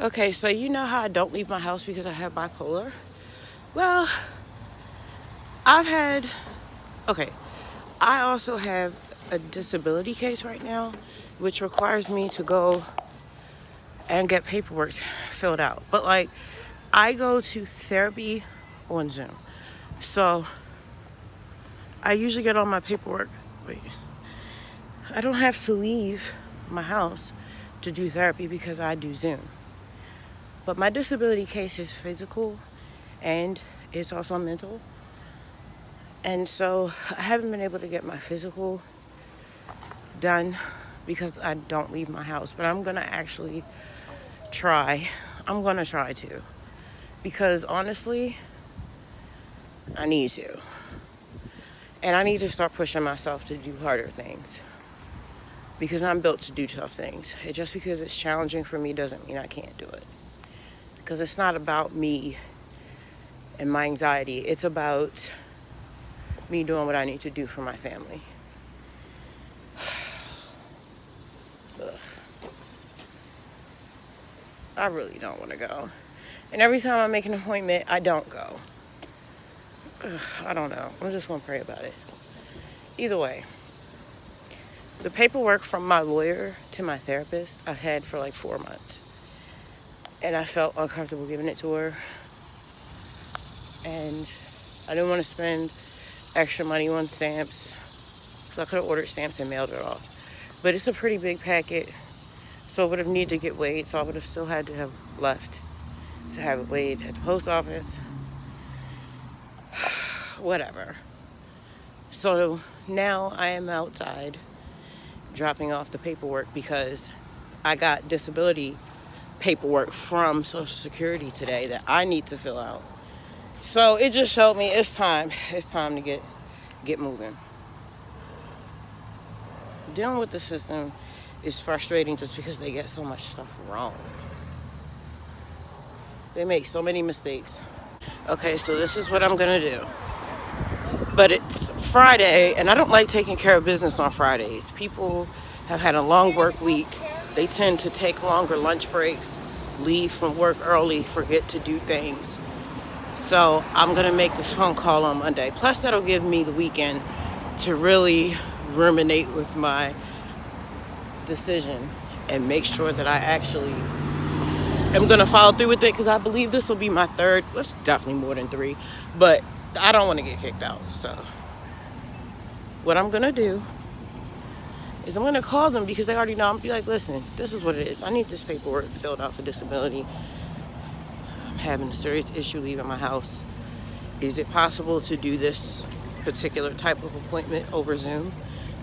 Okay, so you know how I don't leave my house because I have bipolar? Well, I've had, okay, I also have a disability case right now, which requires me to go and get paperwork filled out. But like, I go to therapy on Zoom. So I usually get all my paperwork. Wait, I don't have to leave my house to do therapy because I do Zoom. But my disability case is physical and it's also mental. And so I haven't been able to get my physical done because I don't leave my house. But I'm going to actually try. I'm going to try to. Because honestly, I need to. And I need to start pushing myself to do harder things. Because I'm built to do tough things. Just because it's challenging for me doesn't mean I can't do it. Because it's not about me and my anxiety. It's about me doing what I need to do for my family. Ugh. I really don't want to go. And every time I make an appointment, I don't go. Ugh, I don't know. I'm just going to pray about it. Either way, the paperwork from my lawyer to my therapist I had for like 4 months. And I felt uncomfortable giving it to her. And I didn't want to spend extra money on stamps. So I could have ordered stamps and mailed it off. But it's a pretty big packet. So it would have needed to get weighed. So I would have still had to have left to have it weighed at the post office. Whatever. So now I am outside dropping off the paperwork because I got disability paperwork from Social Security today that I need to fill out. So it just showed me it's time. It's time to get moving. Dealing with the system is frustrating just because they get so much stuff wrong. They make so many mistakes. Okay, so this is what I'm gonna do. But it's Friday, and I don't like taking care of business on Fridays. People have had a long work week. They tend to take longer lunch breaks, leave from work early, forget to do things. So I'm going to make this phone call on Monday. Plus, that'll give me the weekend to really ruminate with my decision and make sure that I actually am going to follow through with it, because I believe this will be my third. Well, it's definitely more than 3, but I don't want to get kicked out. So what I'm going to do is I'm going to call them because they already know. I'm going to be like, listen, this is what it is. I need this paperwork filled out for disability. I'm having a serious issue leaving my house. Is it possible to do this particular type of appointment over Zoom?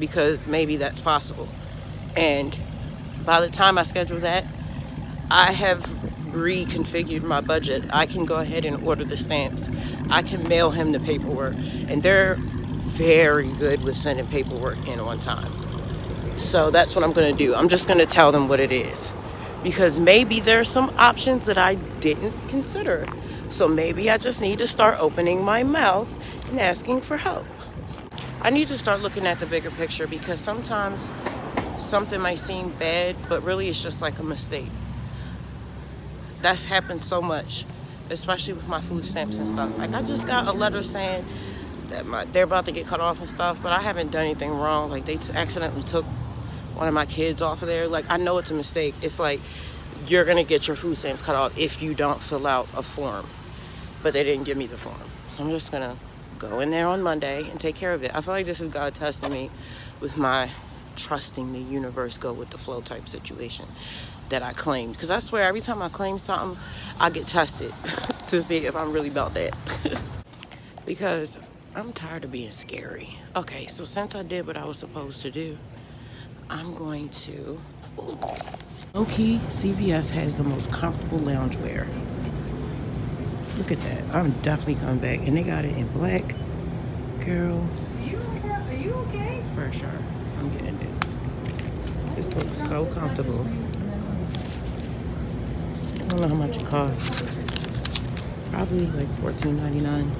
Because maybe that's possible. And by the time I schedule that, I have reconfigured my budget. I can go ahead and order the stamps. I can mail him the paperwork. And they're very good with sending paperwork in on time. So that's what I'm going to do. I'm just going to tell them what it is. Because maybe there's some options that I didn't consider. So maybe I just need to start opening my mouth and asking for help. I need to start looking at the bigger picture, because sometimes something might seem bad, but really it's just like a mistake. That's happened so much, especially with my food stamps and stuff. Like, I just got a letter saying that they're about to get cut off and stuff, but I haven't done anything wrong. Like, they accidentally took one of my kids off of there. Like, I know it's a mistake. It's like, you're gonna get your food stamps cut off if you don't fill out a form. But they didn't give me the form. So I'm just gonna go in there on Monday and take care of it. I feel like this is God testing me with my trusting the universe, go with the flow type situation that I claimed. Because I swear, every time I claim something, I get tested to see if I'm really about that. Because I'm tired of being scary. Okay, so since I did what I was supposed to do, I'm going to... Low-key, CVS has the most comfortable loungewear. Look at that. I'm definitely coming back. And they got it in black. Girl. Are you okay? For sure. I'm getting this. This looks so comfortable. I don't know how much it costs. Probably like $14.99.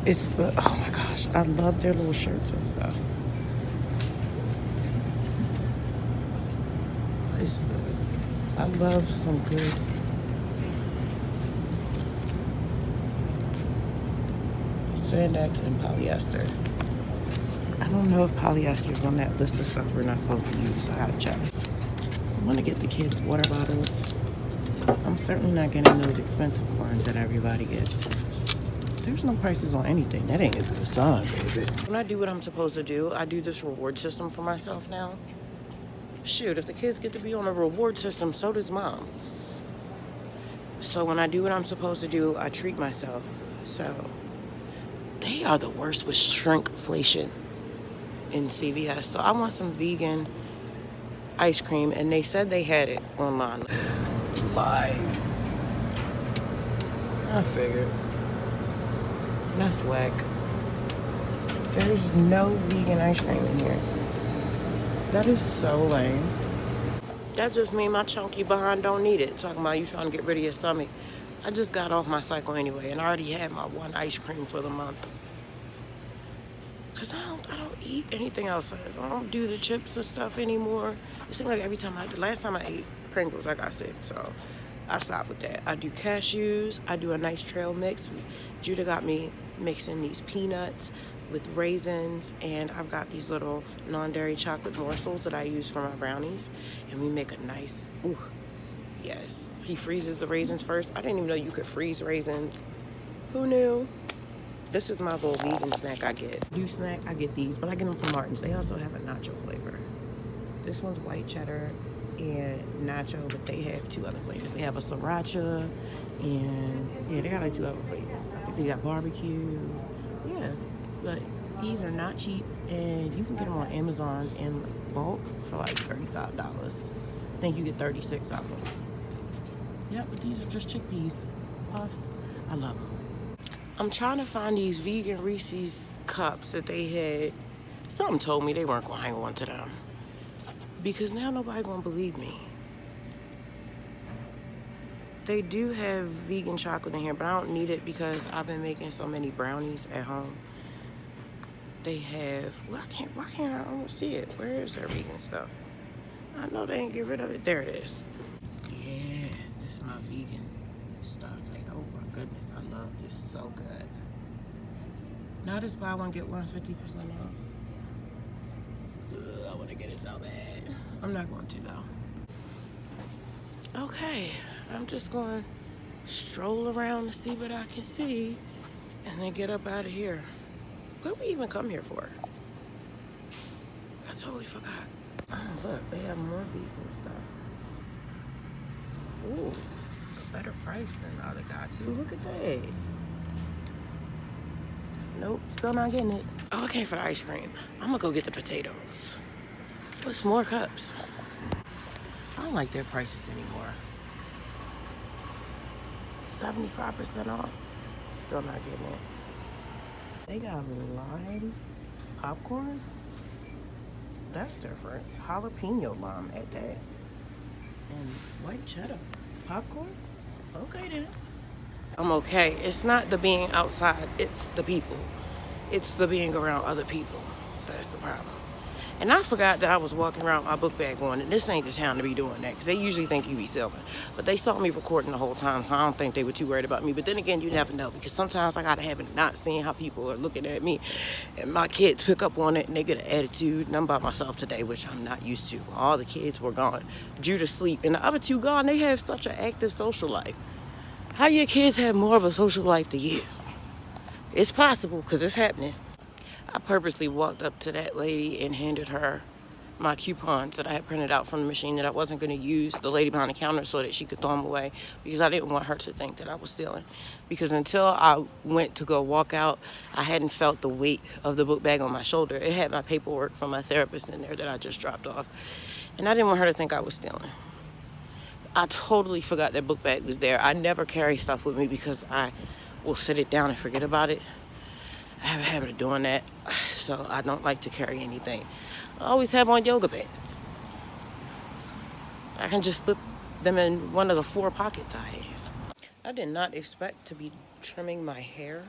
It's the... Oh my gosh. I love their little shirts and stuff. I love some good Spandex and polyester. I don't know if polyester is on that list of stuff we're not supposed to use, so I gotta check. I want to get the kids water bottles. I'm certainly not getting those expensive ones that everybody gets. There's no prices on anything. That ain't a good sign, baby. When I do what I'm supposed to do, I do this reward system for myself now. Shoot, if the kids get to be on a reward system, so does mom. So when I do what I'm supposed to do, I treat myself. So they are the worst with shrinkflation in CVS. So I want some vegan ice cream, and they said they had it online. Lies. I figured. That's whack. There's no vegan ice cream in here. That is so lame. That just means my chunky behind don't need it. Talking about you trying to get rid of your stomach. I just got off my cycle anyway, and I already had my one ice cream for the month. Cause I don't eat anything else. I don't do the chips and stuff anymore. It seems like every time the last time I ate Pringles, I got sick. So I stopped with that. I do cashews. I do a nice trail mix. Judah got me mixing these peanuts with raisins, and I've got these little non-dairy chocolate morsels that I use for my brownies, and we make a nice, ooh, yes. He freezes the raisins first. I didn't even know you could freeze raisins. Who knew? This is my little vegan snack I get. I get these, but I get them from Martin's. They also have a nacho flavor. This one's white cheddar and nacho, but they have two other flavors. They have a sriracha, and yeah, they got like two other flavors. I think they got barbecue. Yeah, but these are not cheap, and you can get them on Amazon in bulk for like $35. I think you get 36 of them. Yeah, but these are just chickpeas puffs. I love them. I'm trying to find these vegan Reese's cups that they had. Something told me they weren't going to hang on to them. Because now nobody going to believe me. They do have vegan chocolate in here, but I don't need it because I've been making so many brownies at home. They have, well, why can't I almost see it? Where is their vegan stuff? I know they didn't get rid of it. There it is. Yeah, this is my vegan stuff. Like, oh my goodness, I love this so good. Now this buy one, get one 50% off. Ugh, I want to get it so bad. I'm not going to though. Okay, I'm just going to stroll around to see what I can see and then get up out of here. What did we even come here for? I totally forgot. Oh, look, they have more vegan stuff. Ooh, a better price than the other guy too. Look at that. Nope, still not getting it. Oh, I came for the ice cream. I'm gonna go get the potatoes. What's more cups? I don't like their prices anymore. 75% off. Still not getting it. They got lime popcorn. That's different. Jalapeno lime at that. And white cheddar popcorn. Okay then. I'm okay. It's not the being outside. It's the people. It's the being around other people. That's the problem. And I forgot that I was walking around with my book bag going, and this ain't the time to be doing that, because they usually think you be selling. But they saw me recording the whole time, so I don't think they were too worried about me. But then again, you never know, because sometimes I got a habit of not seeing how people are looking at me. And my kids pick up on it, and they get an attitude. And I'm by myself today, which I'm not used to. All the kids were gone. Judah sleep, and the other two gone. They have such an active social life. How your kids have more of a social life than you? It's possible, because it's happening. I purposely walked up to that lady and handed her my coupons that I had printed out from the machine that I wasn't going to use, the lady behind the counter, so that she could throw them away, because I didn't want her to think that I was stealing. Because until I went to go walk out, I hadn't felt the weight of the book bag on my shoulder. It had my paperwork from my therapist in there that I just dropped off. And I didn't want her to think I was stealing. I totally forgot that book bag was there. I never carry stuff with me because I will sit it down and forget about it. I have a habit of doing that, so I don't like to carry anything. I always have on yoga pants. I can just slip them in one of the 4 pockets I have. I did not expect to be trimming my hair,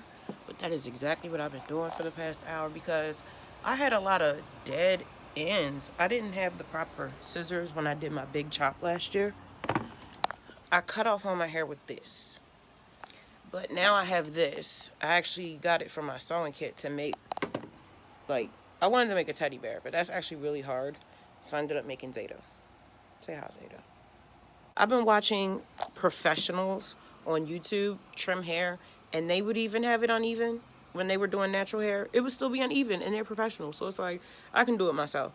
but that is exactly what I've been doing for the past hour, because I had a lot of dead ends. I didn't have the proper scissors when I did my big chop last year. I cut off all my hair with this. But now I have this. I actually got it from my sewing kit to make, like, I wanted to make a teddy bear, but that's actually really hard. So I ended up making Zeta. Say hi, Zeta. I've been watching professionals on YouTube trim hair, and they would even have it uneven when they were doing natural hair. It would still be uneven, and they're professionals. So it's like, I can do it myself.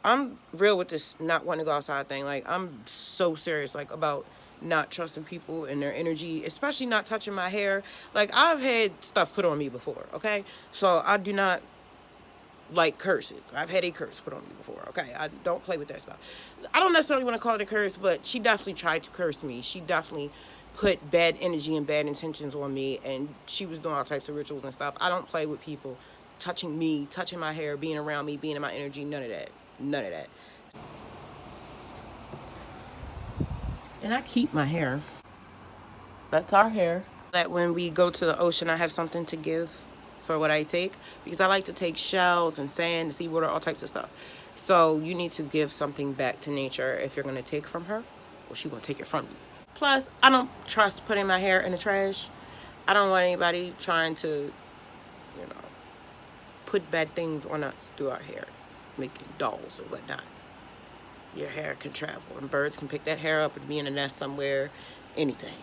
I'm real with this not wanting to go outside thing. Like, I'm so serious, like, about not trusting people and their energy, especially not touching my hair. Like, I've had stuff put on me before, okay? So I do not like curses. I've had a curse put on me before, okay? I don't play with that stuff. I don't necessarily want to call it a curse, but she definitely tried to curse me. She definitely put bad energy and bad intentions on me, and she was doing all types of rituals and stuff. I don't play with people touching me, touching my hair, being around me, being in my energy, none of that. None of that. And I keep my hair. That's our hair. That when we go to the ocean, I have something to give for what I take, because I like to take shells and sand, seawater, all types of stuff. So you need to give something back to nature if you're going to take from her, or she going to take it from you. Plus, I don't trust putting my hair in the trash. I don't want anybody trying to, put bad things on us through our hair, making dolls or whatnot. Your hair can travel, and birds can pick that hair up and be in a nest somewhere, anything.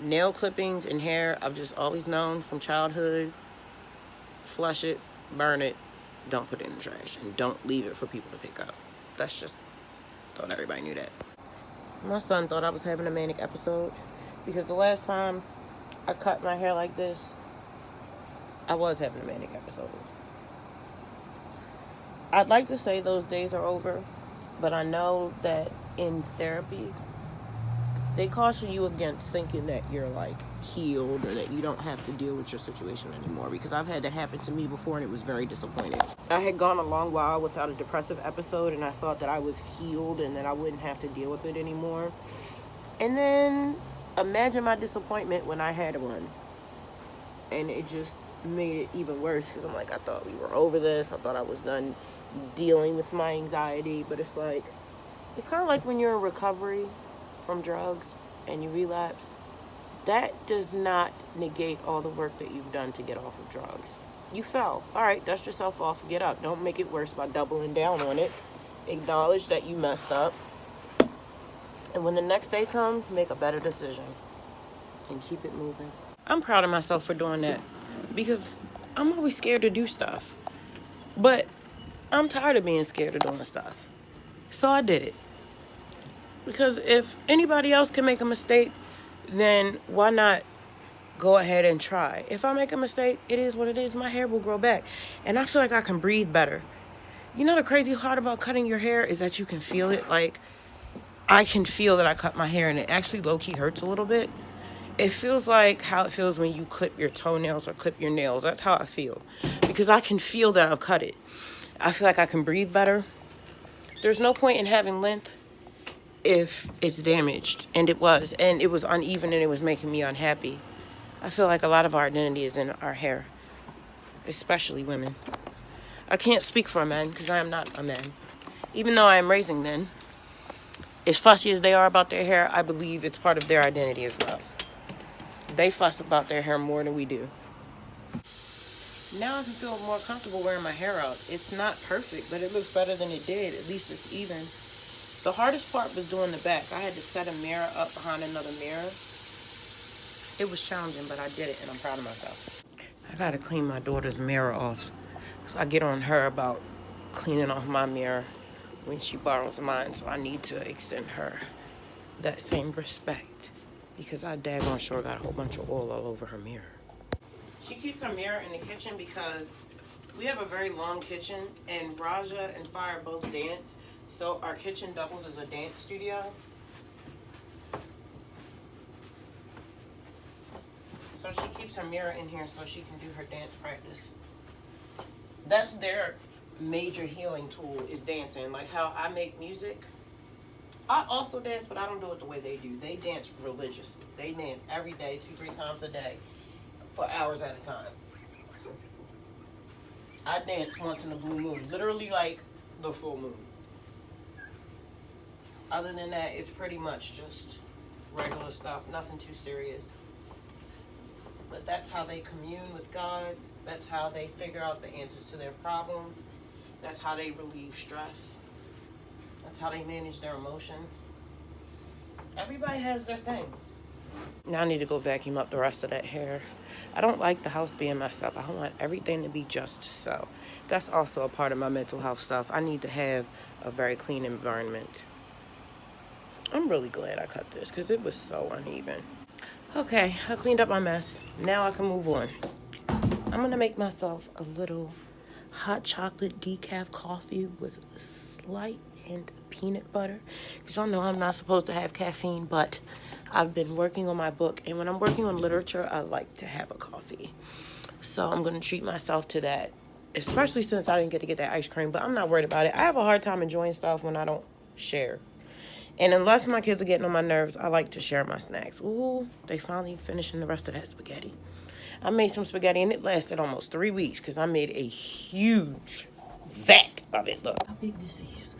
Nail clippings and hair, I've just always known from childhood, flush it, burn it, don't put it in the trash, and don't leave it for people to pick up. That's just, thought everybody knew that. My son thought I was having a manic episode, because the last time I cut my hair like this, I was having a manic episode. I'd like to say those days are over, but I know that in therapy, they caution you against thinking that you're like healed or that you don't have to deal with your situation anymore, because I've had that happen to me before and it was very disappointing. I had gone a long while without a depressive episode, and I thought that I was healed and that I wouldn't have to deal with it anymore. And then imagine my disappointment when I had one. And it just made it even worse, because I'm like, I thought we were over this. I thought I was done dealing with my anxiety. But it's like, it's kind of like when you're in recovery from drugs and you relapse. That does not negate all the work that you've done to get off of drugs. You fell. All right, dust yourself off, get up. Don't make it worse by doubling down on it. Acknowledge that you messed up. And when the next day comes, make a better decision and keep it moving. I'm proud of myself for doing that, because I'm always scared to do stuff. But I'm tired of being scared of doing stuff. So I did it. Because if anybody else can make a mistake, then why not go ahead and try? If I make a mistake, it is what it is. My hair will grow back. And I feel like I can breathe better. You know, the crazy part about cutting your hair is that you can feel it. Like, I can feel that I cut my hair, and it actually low-key hurts a little bit. It feels like how it feels when you clip your toenails or clip your nails. That's how I feel. Because I can feel that I've cut it. I feel like I can breathe better. There's no point in having length if it's damaged. And it was. And it was uneven, and it was making me unhappy. I feel like a lot of our identity is in our hair. Especially women. I can't speak for men, because I am not a man. Even though I am raising men, as fussy as they are about their hair, I believe it's part of their identity as well. They fuss about their hair more than we do. Now I can feel more comfortable wearing my hair out. It's not perfect, but it looks better than it did. At least it's even. The hardest part was doing the back. I had to set a mirror up behind another mirror. It was challenging, but I did it, and I'm proud of myself. I gotta clean my daughter's mirror off. So I get on her about cleaning off my mirror when she borrows mine. So I need to extend her that same respect, because I daggone sure got a whole bunch of oil all over her mirror. She keeps her mirror in the kitchen because we have a very long kitchen, and Raja and Fire both dance. So our kitchen doubles as a dance studio. So she keeps her mirror in here so she can do her dance practice. That's their major healing tool, is dancing. Like how I make music. I also dance, but I don't do it the way they do. They dance religiously. They dance every day, 2-3 times a day, for hours at a time. I dance once in a blue moon, literally like the full moon. Other than that, it's pretty much just regular stuff, nothing too serious. but that's how they commune with God. That's how they figure out the answers to their problems. That's how they relieve stress. That's how they manage their emotions. Everybody has their things. Now I need to go vacuum up the rest of that hair. I don't like the house being messed up. I want everything to be just so. That's also a part of my mental health stuff. I need to have a very clean environment. I'm really glad I cut this because it was so uneven. Okay, I cleaned up my mess. Now I can move on. I'm going to make myself a little hot chocolate decaf coffee with a slight hint of peanut butter. Because y'all know I'm not supposed to have caffeine, but I've been working on my book. And when I'm working on literature, I like to have a coffee. So I'm going to treat myself to that, especially since I didn't get to get that ice cream. But I'm not worried about it. I have a hard time enjoying stuff when I don't share. And unless my kids are getting on my nerves, I like to share my snacks. Ooh, they finally finishing the rest of that spaghetti. I made some spaghetti and it lasted almost 3 weeks because I made a huge vat of it. Look how big this is.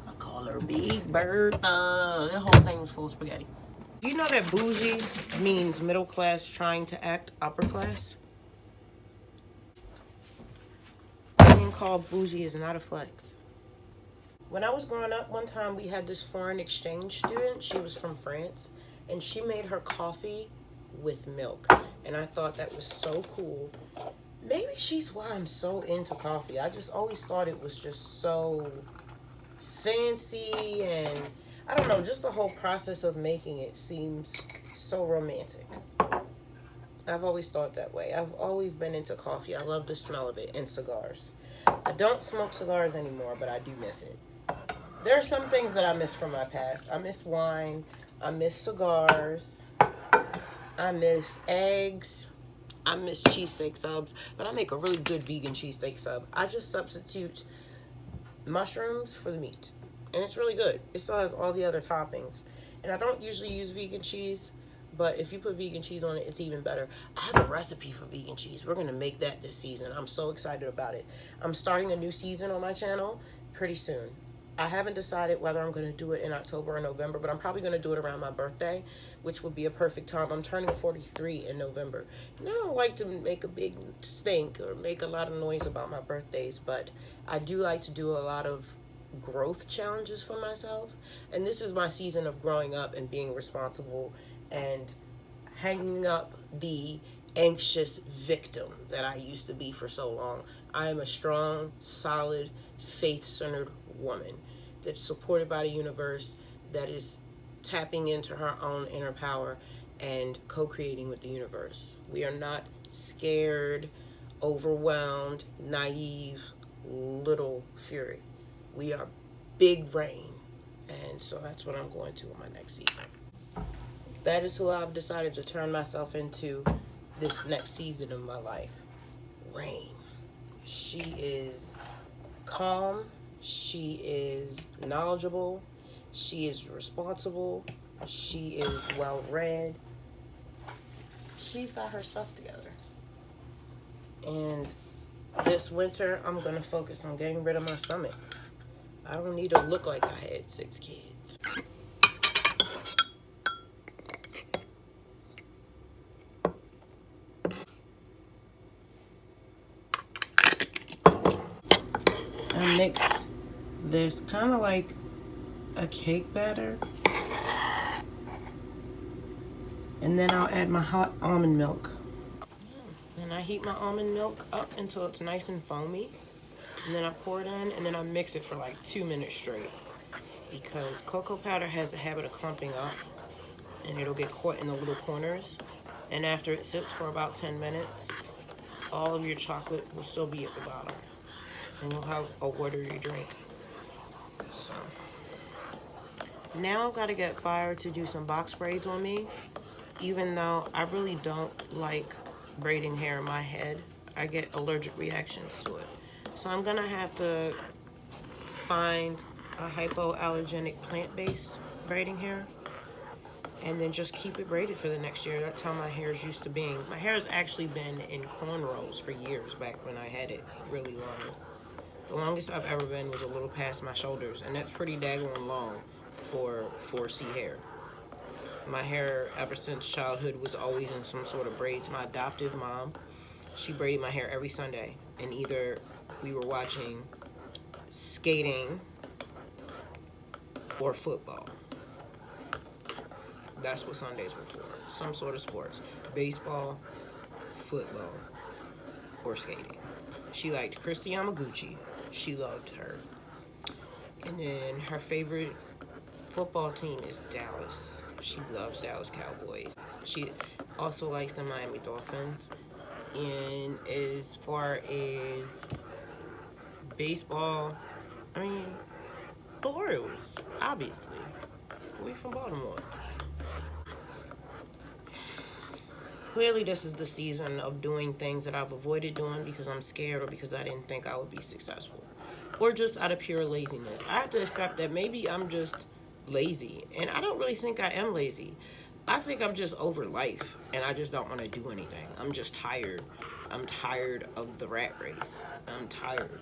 I call her Big Bird. That whole thing was full of spaghetti. You know that bougie means middle class trying to act upper class? Being called bougie is not a flex. When I was growing up, one time we had this foreign exchange student. She was from France, and she made her coffee with milk. And I thought that was so cool. Maybe she's why I'm so into coffee. I just always thought it was just so fancy, and I don't know, just the whole process of making it seems so romantic. I've always thought that way. I've always been into coffee. I love the smell of it, and cigars. I don't smoke cigars anymore, but I do miss it. There are some things that I miss from my past. I miss wine. I miss cigars. I miss eggs. I miss cheesesteak subs. But I make a really good vegan cheesesteak sub. I just substitute mushrooms for the meat. And it's really good. It still has all the other toppings. And I don't usually use vegan cheese. But if you put vegan cheese on it, it's even better. I have a recipe for vegan cheese. We're going to make that this season. I'm so excited about it. I'm starting a new season on my channel pretty soon. I haven't decided whether I'm going to do it in October or November, but I'm probably going to do it around my birthday, which would be a perfect time. I'm turning 43 in November. And I don't like to make a big stink or make a lot of noise about my birthdays, but I do like to do a lot of growth challenges for myself. And this is my season of growing up and being responsible and hanging up the anxious victim that I used to be for so long. I am a strong, solid, faith-centered woman that's supported by the universe, that is tapping into her own inner power and co-creating with the universe. We are not scared, overwhelmed, naive, little fury. We are big rain. And so that's what I'm going to in my next season. That is who I've decided to turn myself into this next season of my life. Rain. She is calm. She is knowledgeable. She is responsible. She is well read. She's got her stuff together. And this winter, I'm going to focus on getting rid of my stomach. I don't need to look like I had 6 kids. I mix this kind of like a cake batter. And then I'll add my hot almond milk. And I heat my almond milk up until it's nice and foamy. And then I pour it in, and then I mix it for like 2 minutes straight. Because cocoa powder has a habit of clumping up, and it'll get caught in the little corners. And after it sits for about 10 minutes, all of your chocolate will still be at the bottom. And you'll have a watery drink. So now I've got to get Fire to do some box braids on me. Even though I really don't like braiding hair in my head, I get allergic reactions to it. So I'm gonna have to find a hypoallergenic plant-based braiding hair and then just keep it braided for the next year. That's how my hair is used to being. My hair has actually been in cornrows for years back when I had it really long. The longest I've ever been was a little past my shoulders, and that's pretty daggone long for 4C hair. My hair, ever since childhood, was always in some sort of braids. My adoptive mom, she braided my hair every Sunday, and either we were watching skating or football. That's what Sundays were for. Some sort of sports. Baseball, football, or skating. She liked Christy Yamaguchi. She loved her. And then her favorite football team is Dallas. She loves Dallas Cowboys. She also likes the Miami Dolphins. And as far as baseball, I mean, the Orioles, obviously. We're from Baltimore. Clearly, this is the season of doing things that I've avoided doing because I'm scared or because I didn't think I would be successful. Or just out of pure laziness. I have to accept that maybe I'm just lazy. And I don't really think I am lazy. I think I'm just over life and I just don't want to do anything. I'm just tired. I'm tired of the rat race. I'm tired.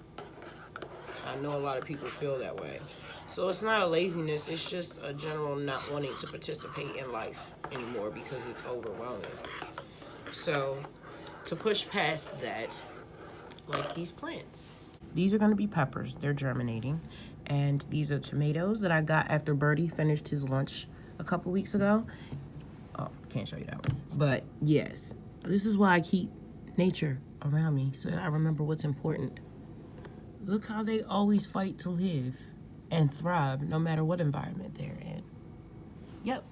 I know a lot of people feel that way. So it's not a laziness, it's just a general not wanting to participate in life anymore because it's overwhelming. So to push past that, like these plants. These are going to be peppers. They're germinating. And these are tomatoes that I got after Birdie finished his lunch a couple weeks ago. Oh, can't show you that one. But yes, this is why I keep nature around me so I remember what's important. Look how they always fight to live and thrive no matter what environment they're in. Yep.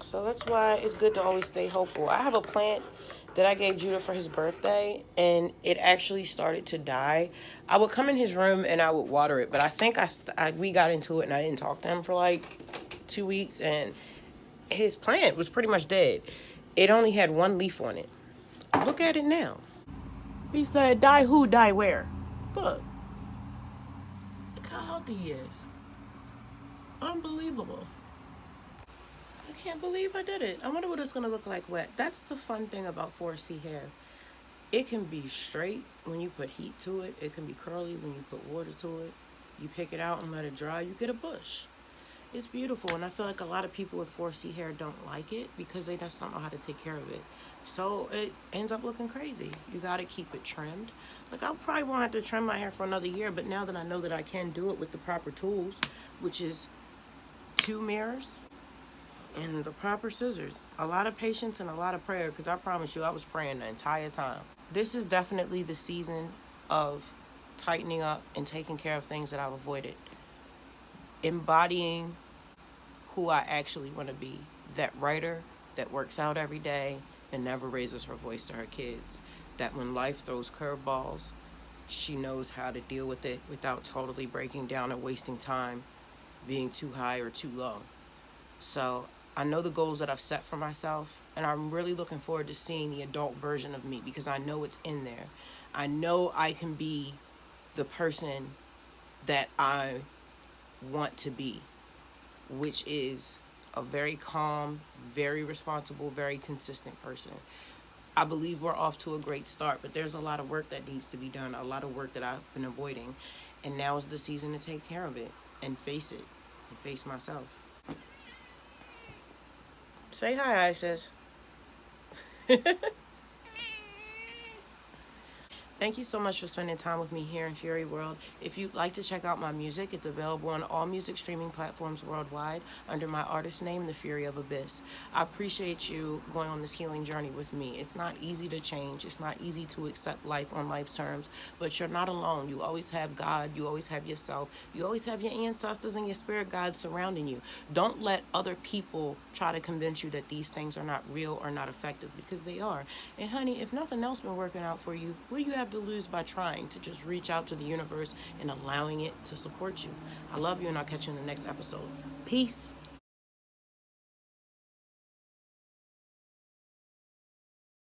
So that's why it's good to always stay hopeful. I have a plant that I gave Judah for his birthday, and it actually started to die. I would come in his room and I would water it, but I think we got into it and I didn't talk to him for like 2 weeks, and his plant was pretty much dead. It only had one leaf on it. Look at it now. He said, die who, die where? Look how healthy he is. Unbelievable. I can't believe I did it. I wonder what it's going to look like wet. That's the fun thing about 4C hair. It can be straight when you put heat to it. It can be curly when you put water to it. You pick it out and let it dry, you get a bush. It's beautiful, and I feel like a lot of people with 4C hair don't like it because they just don't know how to take care of it. So it ends up looking crazy. You got to keep it trimmed. Like, I probably won't have to trim my hair for another year, but now that I know that I can do it with the proper tools, which is 2 mirrors and the proper scissors, a lot of patience and a lot of prayer, because I promise you I was praying the entire time. This is definitely the season of tightening up and taking care of things that I've avoided. Embodying who I actually want to be. That writer that works out every day and never raises her voice to her kids. That when life throws curveballs, she knows how to deal with it without totally breaking down and wasting time being too high or too low. So I know the goals that I've set for myself, and I'm really looking forward to seeing the adult version of me because I know it's in there. I know I can be the person that I want to be, which is a very calm, very responsible, very consistent person. I believe we're off to a great start, but there's a lot of work that needs to be done, a lot of work that I've been avoiding, and now is the season to take care of it and face it and face myself. Say hi, Isis. Thank you so much for spending time with me here in Fury World. If you'd like to check out my music, it's available on all music streaming platforms worldwide under my artist name, The Fury of Abyss. I appreciate you going on this healing journey with me. It's not easy to change. It's not easy to accept life on life's terms, but you're not alone. You always have God. You always have yourself. You always have your ancestors and your spirit guides surrounding you. Don't let other people try to convince you that these things are not real or not effective, because they are. And honey, if nothing else been working out for you, what do you have to lose by trying to just reach out to the universe and allowing it to support you? I love you, and I'll catch you in the next episode. Peace.